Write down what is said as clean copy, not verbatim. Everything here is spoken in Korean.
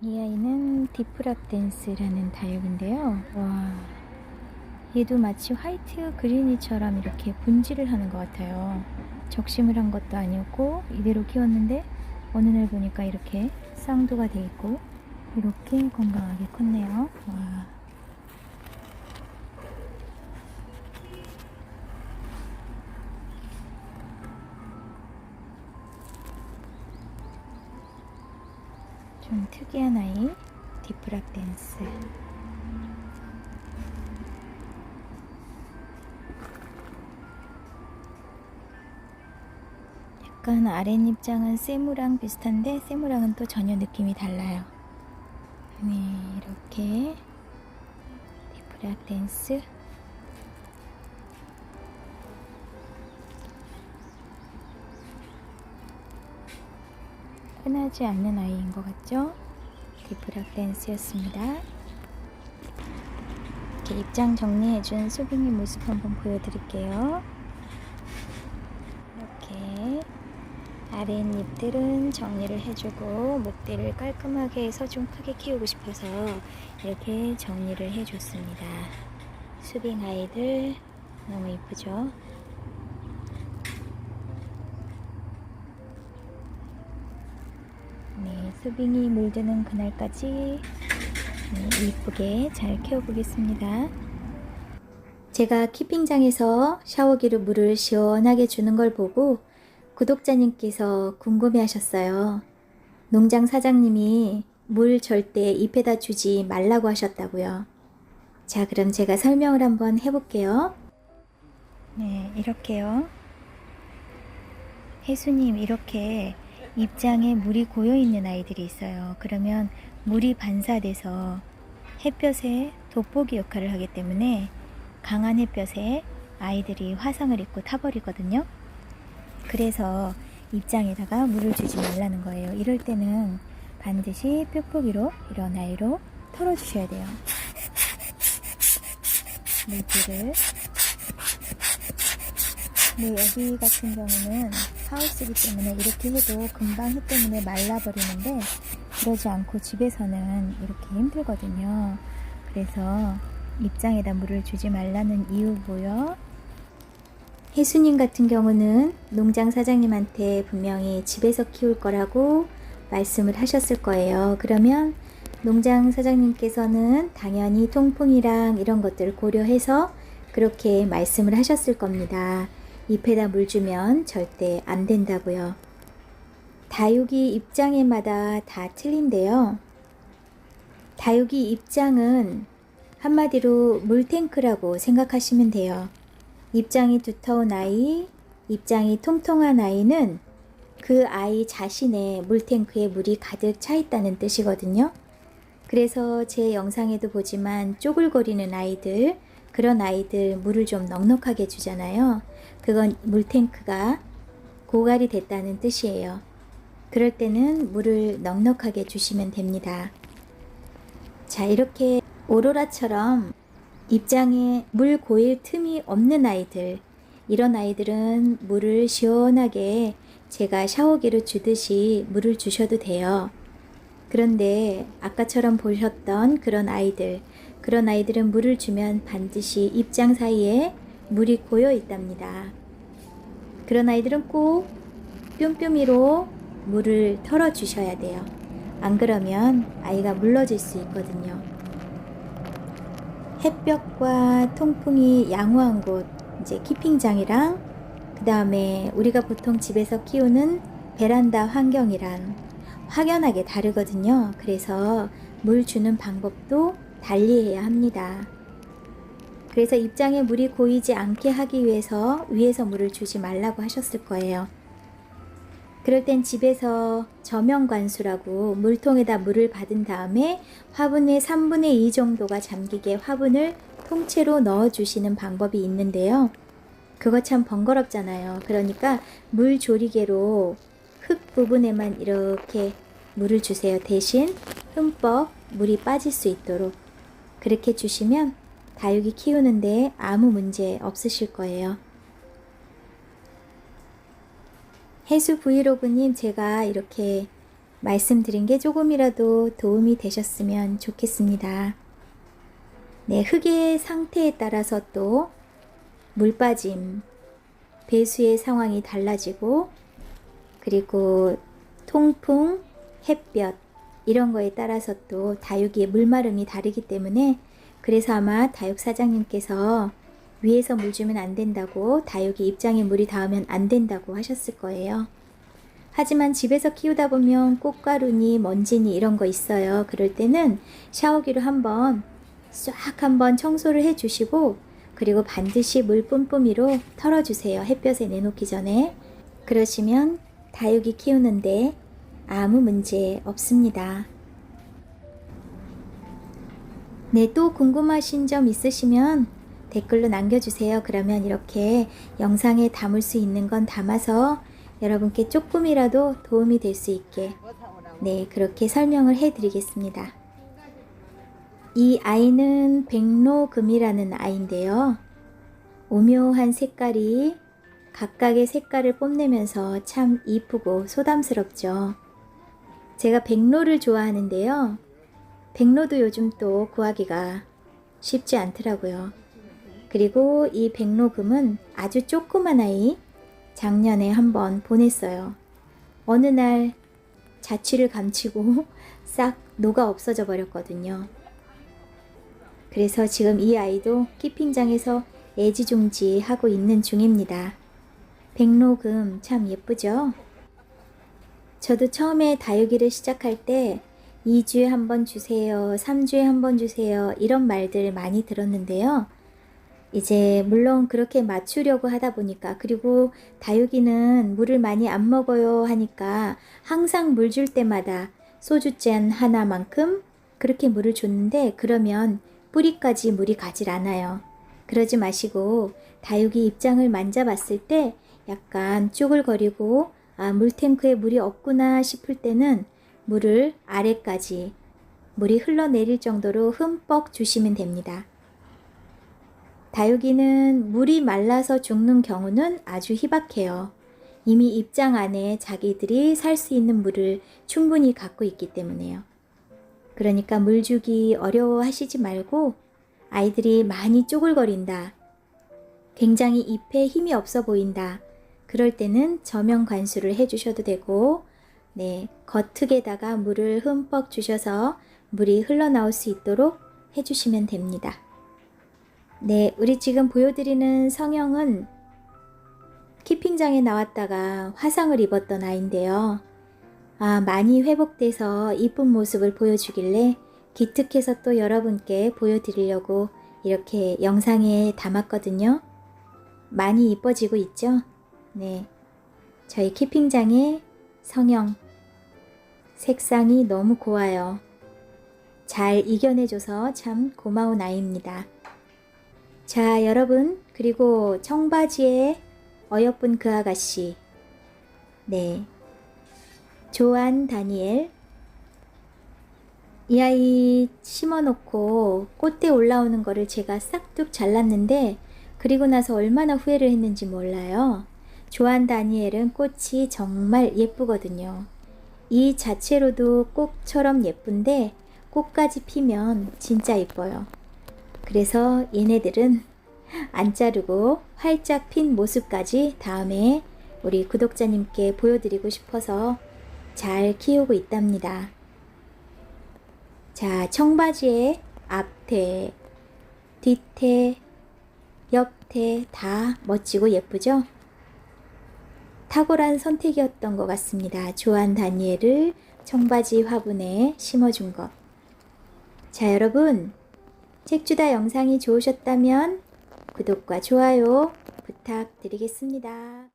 이 아이는 디프락댄스라는 다육인데요. 와, 얘도 마치 화이트 그린이처럼 이렇게 분질을 하는 것 같아요. 적심을 한 것도 아니었고 이대로 키웠는데 어느 날 보니까 이렇게 쌍두가 돼 있고 이렇게 건강하게 컸네요. 와. 좀 특이한 아이, 디프락댄스. 약간 아랫입장은 세무랑 비슷한데 세무랑은 또 전혀 느낌이 달라요. 네, 이렇게 디프락댄스. 흔하지 않는 아이인 것 같죠? 디프락댄스였습니다. 이렇게 입장 정리해준 수빙이 모습 한번 보여드릴게요. 이렇게 아랫잎들은 정리를 해주고 목대를 깔끔하게 해서 좀 크게 키우고 싶어서 이렇게 정리를 해줬습니다. 수빙 아이들 너무 이쁘죠? 네, 수빙이 물드는 그날까지 네, 이쁘게 잘 키워보겠습니다. 제가 키핑장에서 샤워기로 물을 시원하게 주는 걸 보고 구독자님께서 궁금해 하셨어요. 농장 사장님이 물 절대 잎에다 주지 말라고 하셨다고요. 자, 그럼 제가 설명을 한번 해볼게요. 네, 이렇게요. 혜수님, 이렇게 입장에 물이 고여 있는 아이들이 있어요. 그러면 물이 반사돼서 햇볕에 돋보기 역할을 하기 때문에 강한 햇볕에 아이들이 화상을 입고 타버리거든요. 그래서 입장에다가 물을 주지 말라는 거예요. 이럴 때는 반드시 뾱뾱이로 이런 아이로 털어주셔야 돼요. 물기를. 네, 여기 같은 경우는 하우스이기 때문에 이렇게 해도 금방 햇 때문에 말라버리는데 그러지 않고 집에서는 이렇게 힘들거든요. 그래서 입장에다 물을 주지 말라는 이유고요. 혜수님 같은 경우는 농장 사장님한테 분명히 집에서 키울 거라고 말씀을 하셨을 거예요. 그러면 농장 사장님께서는 당연히 통풍이랑 이런 것들을 고려해서 그렇게 말씀을 하셨을 겁니다. 잎에다 물 주면 절대 안 된다고요. 다육이 입장에마다 다 틀린데요. 다육이 입장은 한마디로 물탱크라고 생각하시면 돼요. 입장이 두터운 아이, 입장이 통통한 아이는 그 아이 자신의 물탱크에 물이 가득 차 있다는 뜻이거든요. 그래서 제 영상에도 보지만 쪼글거리는 아이들, 그런 아이들 물을 좀 넉넉하게 주잖아요. 그건 물탱크가 고갈이 됐다는 뜻이에요. 그럴 때는 물을 넉넉하게 주시면 됩니다. 자, 이렇게 오로라처럼 입장에 물 고일 틈이 없는 아이들, 이런 아이들은 물을 시원하게 제가 샤워기로 주듯이 물을 주셔도 돼요. 그런데 아까처럼 보셨던 그런 아이들은 물을 주면 반드시 입장 사이에 물이 고여 있답니다. 그런 아이들은 꼭 뼘뼘이로 물을 털어 주셔야 돼요. 안 그러면 아이가 물러질 수 있거든요. 햇볕과 통풍이 양호한 곳, 이제 키핑장이랑 그 다음에 우리가 보통 집에서 키우는 베란다 환경이란 확연하게 다르거든요. 그래서 물 주는 방법도 달리해야 합니다. 그래서 입장에 물이 고이지 않게 하기 위해서 위에서 물을 주지 말라고 하셨을 거예요. 그럴 땐 집에서 저명관수라고 물통에다 물을 받은 다음에 화분의 3분의 2 정도가 잠기게 화분을 통째로 넣어주시는 방법이 있는데요. 그거 참 번거롭잖아요. 그러니까 물 조리개로 흙 부분에만 이렇게 물을 주세요. 대신 흠뻑 물이 빠질 수 있도록 그렇게 주시면 다육이 키우는데 아무 문제 없으실 거예요. 해수 브이로그님, 제가 이렇게 말씀드린 게 조금이라도 도움이 되셨으면 좋겠습니다. 네, 흙의 상태에 따라서 또 물 빠짐, 배수의 상황이 달라지고, 그리고 통풍, 햇볕 이런 거에 따라서 또 다육이의 물마름이 다르기 때문에, 그래서 아마 다육 사장님께서 위에서 물 주면 안 된다고, 다육이 입장에 물이 닿으면 안 된다고 하셨을 거예요. 하지만 집에서 키우다 보면 꽃가루니 먼지니 이런 거 있어요. 그럴 때는 샤워기로 한번 청소를 해 주시고, 그리고 반드시 물 뿜뿜이로 털어주세요. 햇볕에 내놓기 전에. 그러시면 다육이 키우는데 아무 문제 없습니다. 네, 또 궁금하신 점 있으시면 댓글로 남겨주세요. 그러면 이렇게 영상에 담을 수 있는 건 담아서 여러분께 조금이라도 도움이 될 수 있게, 네, 그렇게 설명을 해 드리겠습니다. 이 아이는 백로금이라는 아이인데요. 오묘한 색깔이 각각의 색깔을 뽐내면서 참 이쁘고 소담스럽죠. 제가 백로를 좋아하는데요. 백로도 요즘 또 구하기가 쉽지 않더라고요. 그리고 이 백로금은 아주 조그만 아이, 작년에 한번 보냈어요. 어느 날 자취를 감추고 싹 녹아 없어져 버렸거든요. 그래서 지금 이 아이도 키핑장에서 애지중지 하고 있는 중입니다. 백로금 참 예쁘죠? 저도 처음에 다육이를 시작할 때 2주에 한 번 주세요, 3주에 한 번 주세요 이런 말들 많이 들었는데요. 이제 물론 그렇게 맞추려고 하다 보니까, 그리고 다육이는 물을 많이 안 먹어요 하니까 항상 물 줄 때마다 소주잔 하나만큼 그렇게 물을 줬는데, 그러면 뿌리까지 물이 가질 않아요. 그러지 마시고 다육이 입장을 만져봤을 때 약간 쭈글거리고 물탱크에 물이 없구나 싶을 때는 물을 아래까지, 물이 흘러내릴 정도로 흠뻑 주시면 됩니다. 다육이는 물이 말라서 죽는 경우는 아주 희박해요. 이미 입장 안에 자기들이 살 수 있는 물을 충분히 갖고 있기 때문에요. 그러니까 물 주기 어려워하시지 말고, 아이들이 많이 쪼글거린다, 굉장히 잎에 힘이 없어 보인다, 그럴 때는 저면 관수를 해주셔도 되고, 네, 겉흙에다가 물을 흠뻑 주셔서 물이 흘러나올 수 있도록 해주시면 됩니다. 네, 우리 지금 보여드리는 성형은 키핑장에 나왔다가 화상을 입었던 아이인데요. 많이 회복돼서 이쁜 모습을 보여주길래 기특해서 또 여러분께 보여드리려고 이렇게 영상에 담았거든요. 많이 이뻐지고 있죠? 네, 저희 키핑장의 성형 색상이 너무 고와요. 잘 이겨내줘서 참 고마운 아이입니다. 자, 여러분, 그리고 청바지에 어여쁜 그 아가씨, 네, 조안 다니엘. 이 아이 심어놓고 꽃대 올라오는 거를 제가 싹둑 잘랐는데, 그리고 나서 얼마나 후회를 했는지 몰라요. 조안 다니엘은 꽃이 정말 예쁘거든요. 이 자체로도 꽃처럼 예쁜데 꽃까지 피면 진짜 예뻐요. 그래서 얘네들은 안 자르고 활짝 핀 모습까지 다음에 우리 구독자님께 보여드리고 싶어서 잘 키우고 있답니다. 자, 청바지에 앞태, 뒤태, 옆태 다 멋지고 예쁘죠? 탁월한 선택이었던 것 같습니다. 조안 다니엘을 청바지 화분에 심어준 것. 자, 여러분, 책주다 영상이 좋으셨다면 구독과 좋아요 부탁드리겠습니다.